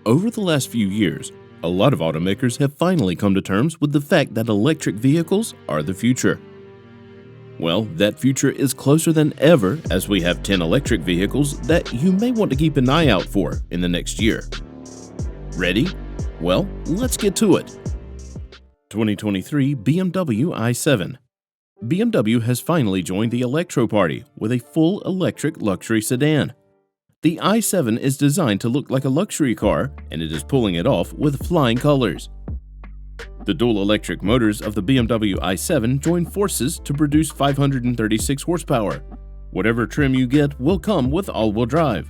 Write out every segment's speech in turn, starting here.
Over the last few years, a lot of automakers have finally come to terms with the fact that electric vehicles are the future. Well, that future is closer than ever as we have 10 electric vehicles that you may want to keep an eye out for in the next year. Ready? Well, let's get to it. 2023 BMW i7. BMW has finally joined the electro party with a full electric luxury sedan. The i7 is designed to look like a luxury car, and it is pulling it off with flying colors. The dual electric motors of the BMW i7 join forces to produce 536 horsepower. Whatever trim you get will come with all-wheel drive.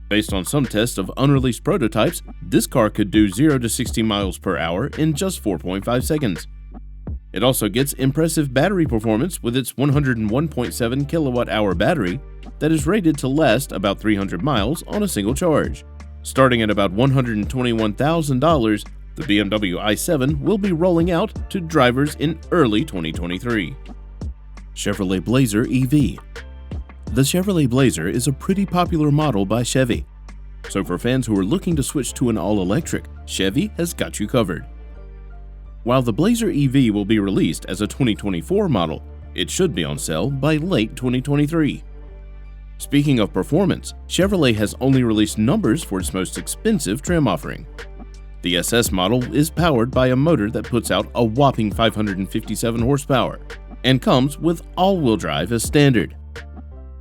Based on some tests of unreleased prototypes, this car could do 0 to 60 miles per hour in just 4.5 seconds. It also gets impressive battery performance with its 101.7 kilowatt-hour battery that is rated to last about 300 miles on a single charge. Starting at about $121,000, the BMW i7 will be rolling out to drivers in early 2023. Chevrolet Blazer EV. The Chevrolet Blazer is a pretty popular model by Chevy. So for fans who are looking to switch to an all-electric, Chevy has got you covered. While the Blazer EV will be released as a 2024 model, it should be on sale by late 2023. Speaking of performance, Chevrolet has only released numbers for its most expensive trim offering. The SS model is powered by a motor that puts out a whopping 557 horsepower and comes with all-wheel drive as standard.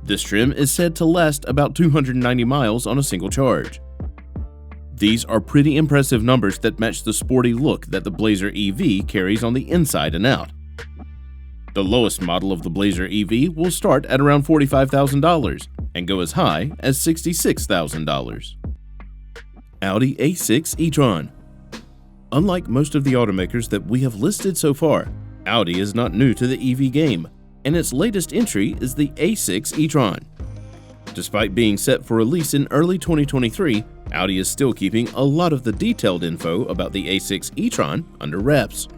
This trim is said to last about 290 miles on a single charge. These are pretty impressive numbers that match the sporty look that the Blazer EV carries on the inside and out. The lowest model of the Blazer EV will start at around $45,000 and go as high as $66,000. Audi A6 E-tron. Unlike most of the automakers that we have listed so far, Audi is not new to the EV game, and its latest entry is the A6 E-tron. Despite being set for release in early 2023, Audi is still keeping a lot of the detailed info about the A6 e-tron under wraps.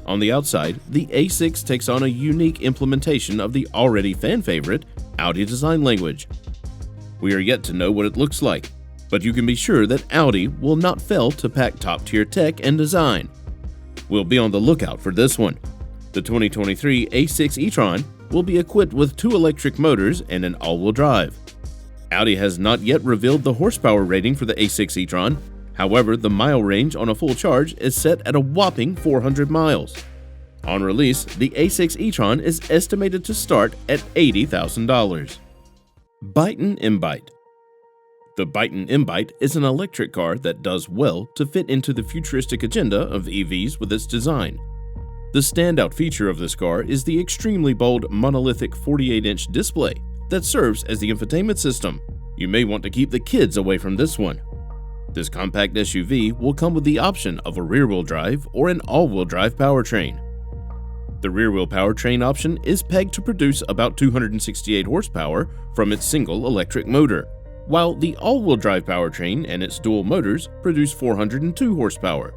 On the outside, the A6 takes on a unique implementation of the already fan-favorite Audi design language. We are yet to know what it looks like, but you can be sure that Audi will not fail to pack top-tier tech and design. We'll be on the lookout for this one. The 2023 A6 e-tron will be equipped with 2 electric motors and an all-wheel drive. Audi has not yet revealed the horsepower rating for the A6 e-tron. However, the mile range on a full charge is set at a whopping 400 miles. On release, the A6 e-tron is estimated to start at $80,000. Bton Invite. The Bton Invite is an electric car that does well to fit into the futuristic agenda of EVs with its design. The standout feature of this car is the extremely bold monolithic 48-inch display that serves as the infotainment system. You may want to keep the kids away from this one. This compact SUV will come with the option of a rear-wheel drive or an all-wheel drive powertrain. The rear-wheel powertrain option is pegged to produce about 268 horsepower from its single electric motor, while the all-wheel drive powertrain and its dual motors produce 402 horsepower.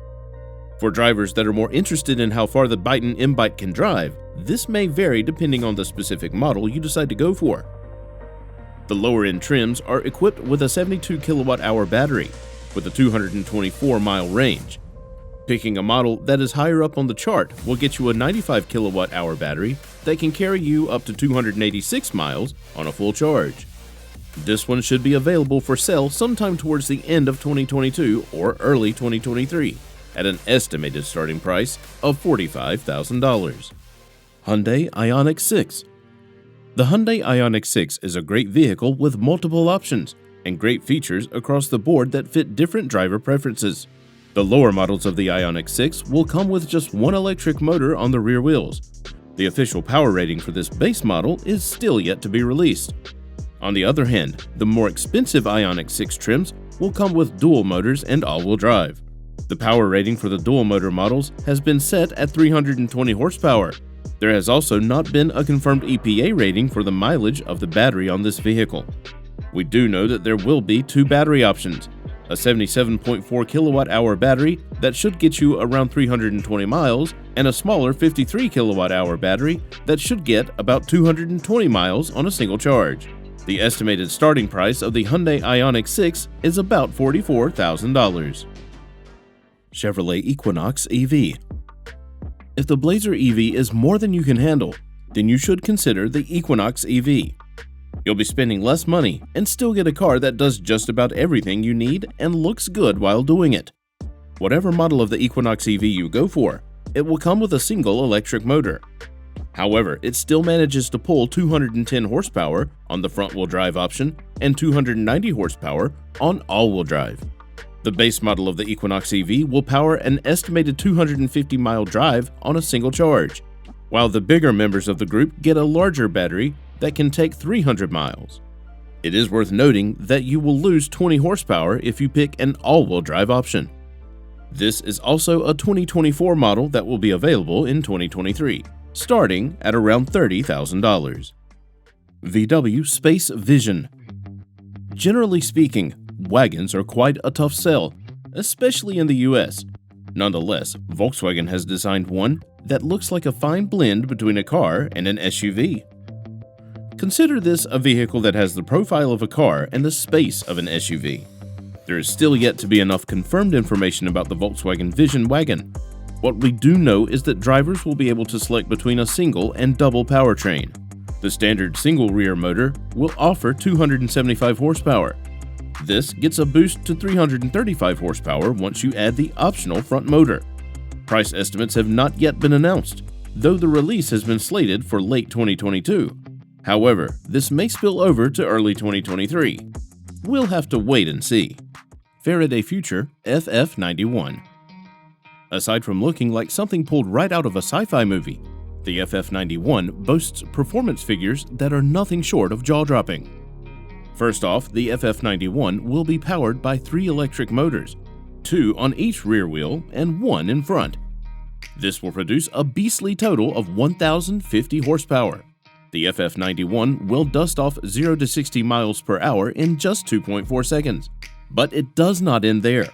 For drivers that are more interested in how far the Bton Invite can drive, this may vary depending on the specific model you decide to go for. The lower-end trims are equipped with a 72 kilowatt-hour battery with a 224-mile range. Picking a model that is higher up on the chart will get you a 95 kilowatt-hour battery that can carry you up to 286 miles on a full charge. This one should be available for sale sometime towards the end of 2022 or early 2023 at an estimated starting price of $45,000. Hyundai Ioniq 6. The Hyundai Ioniq 6 is a great vehicle with multiple options and great features across the board that fit different driver preferences. The lower models of the Ioniq 6 will come with just one electric motor on the rear wheels. The official power rating for this base model is still yet to be released. On the other hand, the more expensive Ioniq 6 trims will come with dual motors and all-wheel drive. The power rating for the dual motor models has been set at 320 horsepower. There has also not been a confirmed EPA rating for the mileage of the battery on this vehicle. We do know that there will be 2 battery options, a 77.4 kilowatt-hour battery that should get you around 320 miles, and a smaller 53 kilowatt-hour battery that should get about 220 miles on a single charge. The estimated starting price of the Hyundai Ioniq 6 is about $44,000. Chevrolet Equinox EV. If the Blazer EV is more than you can handle, then you should consider the Equinox EV. You'll be spending less money and still get a car that does just about everything you need and looks good while doing it. Whatever model of the Equinox EV you go for, it will come with a single electric motor. However, it still manages to pull 210 horsepower on the front-wheel drive option and 290 horsepower on all-wheel drive. The base model of the Equinox EV will power an estimated 250-mile drive on a single charge, while the bigger members of the group get a larger battery that can take 300 miles. It is worth noting that you will lose 20 horsepower if you pick an all-wheel drive option. This is also a 2024 model that will be available in 2023. Starting at around $30,000. VW Space Vision. Generally speaking, wagons are quite a tough sell, especially in the US. Nonetheless, Volkswagen has designed one that looks like a fine blend between a car and an SUV. Consider this a vehicle that has the profile of a car and the space of an SUV. There is still yet to be enough confirmed information about the Volkswagen Vision wagon. What we do know is that drivers will be able to select between a single and double powertrain. The standard single rear motor will offer 275 horsepower. This gets a boost to 335 horsepower once you add the optional front motor. Price estimates have not yet been announced, though the release has been slated for late 2022. However, this may spill over to early 2023. We'll have to wait and see. Faraday Future FF91. Aside from looking like something pulled right out of a sci-fi movie, the FF91 boasts performance figures that are nothing short of jaw-dropping. First off, the FF91 will be powered by 3 electric motors, 2 on each rear wheel and 1 in front. This will produce a beastly total of 1,050 horsepower. The FF91 will dust off 0 to 60 miles per hour in just 2.4 seconds. But it does not end there.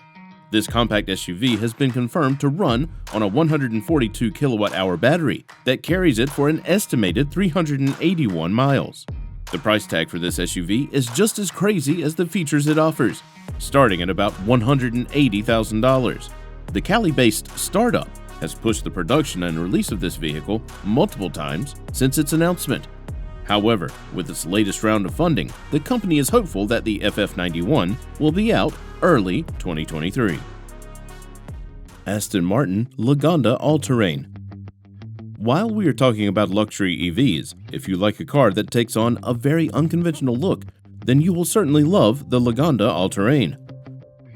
This compact SUV has been confirmed to run on a 142 kilowatt-hour battery that carries it for an estimated 381 miles. The price tag for this SUV is just as crazy as the features it offers, starting at about $180,000. The Cali-based startup has pushed the production and release of this vehicle multiple times since its announcement. However, with its latest round of funding, the company is hopeful that the FF91 will be out early 2023. Aston Martin Lagonda Allterrain. While we are talking about luxury EVs, if you like a car that takes on a very unconventional look, then you will certainly love the Lagonda Allterrain.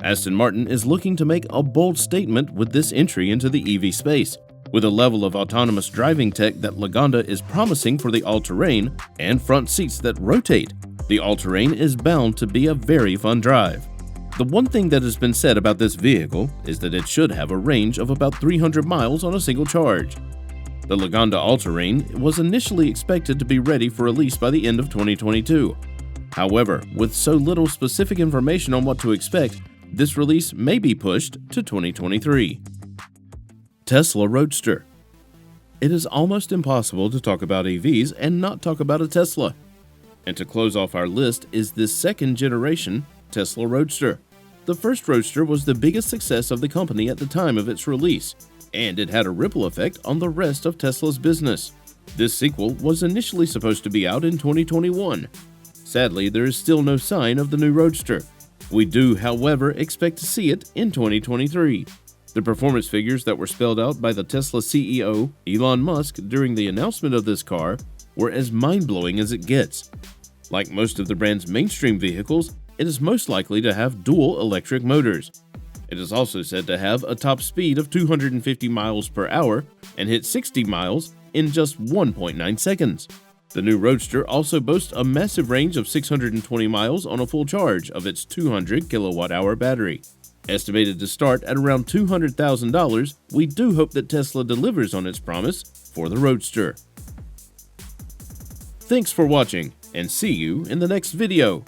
Aston Martin is looking to make a bold statement with this entry into the EV space. With a level of autonomous driving tech that Lagonda is promising for the All-Terrain and front seats that rotate, the All-Terrain is bound to be a very fun drive. The one thing that has been said about this vehicle is that it should have a range of about 300 miles on a single charge. The Lagonda All-Terrain was initially expected to be ready for release by the end of 2022. However, with so little specific information on what to expect, this release may be pushed to 2023. Tesla Roadster. It is almost impossible to talk about EVs and not talk about a Tesla. And to close off our list is this second generation Tesla Roadster. The first Roadster was the biggest success of the company at the time of its release, and it had a ripple effect on the rest of Tesla's business. This sequel was initially supposed to be out in 2021. Sadly, there is still no sign of the new Roadster. We do, however, expect to see it in 2023. The performance figures that were spelled out by the Tesla CEO, Elon Musk, during the announcement of this car were as mind-blowing as it gets. Like most of the brand's mainstream vehicles, it is most likely to have dual electric motors. It is also said to have a top speed of 250 miles per hour and hit 60 miles in just 1.9 seconds. The new Roadster also boasts a massive range of 620 miles on a full charge of its 200 kilowatt-hour battery. Estimated to start at around $200,000, we do hope that Tesla delivers on its promise for the Roadster. Thanks for watching, and see you in the next video.